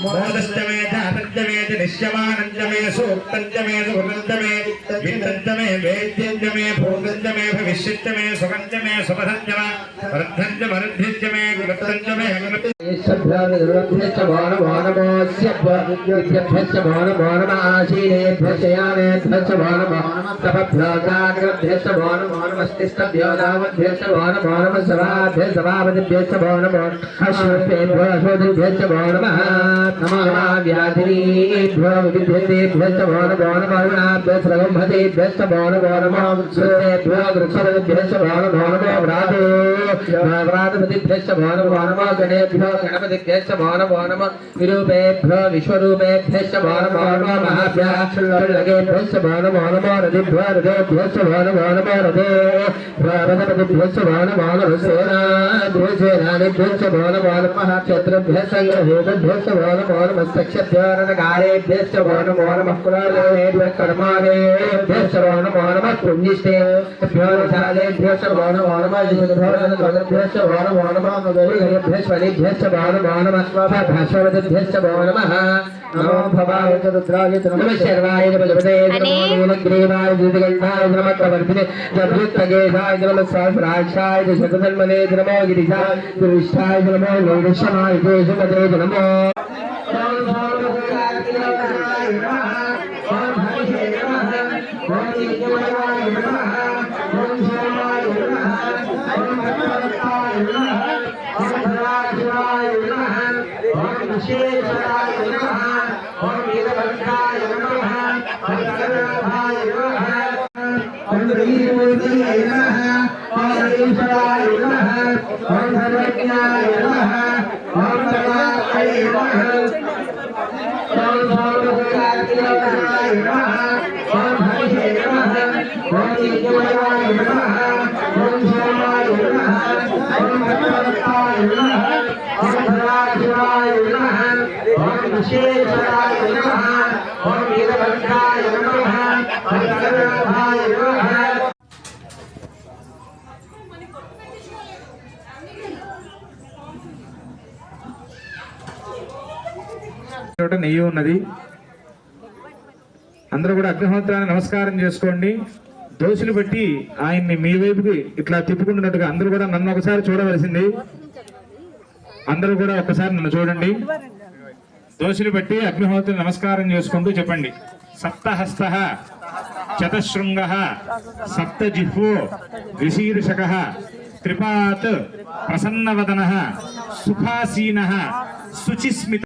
मोदश्चमे जातञ्चमे निश्यमानञ्चमे सूक्तञ्चमे सुगन्धमे विन्दञ्चमे वेद्यञ्चमे भूतञ्चमे भविष्यञ्चमे सुगन्धमे सुपथञ्चमे वृद्धञ्चमे गुरुतञ्चमे सभ्यानिर्वभ्यश्च भानभानमोऽस्य विद्यभ्यश्च भानभानमाशीनेभ्यश्च यानेभ्यश्च भानभानमस्तभ्योऽजाग्रभ्यश्च भानभानमस्तिष्ठभ्यो दामभ्यश्च भानभानमसभाभ्यश्च सभापतिभ्यश्च भानभानमश्वभ्यो अश्वदिभ्यश्च भानमः नमः व्याधिनीभ्यो विविधेभ्यश्च भानभानमरुणाभ्यश्च रघुमतेभ्यश्च भानभानमश्रुतेभ्यो वृक्षपतिभ्यश्च भानभानमो व्रातपतिभ्यश्च भानभानमो गणेभ्यो गणपतिभ्यश्च भानमो नमः विरूपेभ्यो विश्वरूपेभ्यश्च भानमो नमः महाभ्याश्च भानमो नमः रतिभ्यो रथेभ्यश्च भानमो नमः रथपतिभ्यश्च भानमो नमः सेनानिभ्यश्च भानमो नमः शत्रुभ्यश्च संग्रहेभ्यश्च भानमो नमः सक्षभ्यो रणकारेभ्यश्च भानमो नमः कुलालेभ्यः कर्मारेभ्यश्च भानमो नमः पुण्यश्रेभ्यो निशालेभ्यश्च भानमो नमः जितभ्यश्च भानमो नमः मगरिभ्यश्च वलिभ्यश्च भानमो नमः भास्वरभ्यश्च भानमो नमः नमो भवाय च रुद्राय च नमः शर्वाय च प्रजपते नमो नीलग्रीवाय द्विजगण्ठाय नमः कवर्धिने जभृत्तगेशाय नमः सहस्राक्षाय च शतधन्वने नमो गिरिशाय दुरिष्ठाय नमो नैवेशमाय केशपते नमो विशेषाय नमः ओम वीरभद्राय नमः ओम सर्वभाय नमः ओम वीरमूर्तिये नमः ओम ईश्वराय नमः ओम सर्वज्ञाय नमः ओम सर्वात्मने नमः ओम सर्वभूतात्मकाय नमः ओम हरिहे नमः ओम यज्ञमयाय नमः ओम सोमाय नमः ओम भगवताय नमः ओम भराशिवाय नमः ओम विशेषाय नमः ओम वीरभद्राय नमः ओम सर्वभाय नमः చోట నెయ్యి ఉన్నది. అందరూ కూడా అగ్నిహోత్రాన్ని నమస్కారం చేసుకోండి. దోషులు బట్టి ఆయన్ని మీ వైపుకి ఇట్లా తిప్పుకుంటున్నట్టుగా అందరూ కూడా నన్ను ఒకసారి చూడవలసింది. అందరూ కూడా ఒక్కసారి నన్ను చూడండి. దోషులు బట్టి అగ్నిహోత్ర నమస్కారం చేసుకుంటూ చెప్పండి. సప్తహస్త చతశృంగ సప్తజిహ్వో ద్విశీర్షక త్రిపాత్ ప్రసన్నవదన సుఖాసీన శుచిస్మిత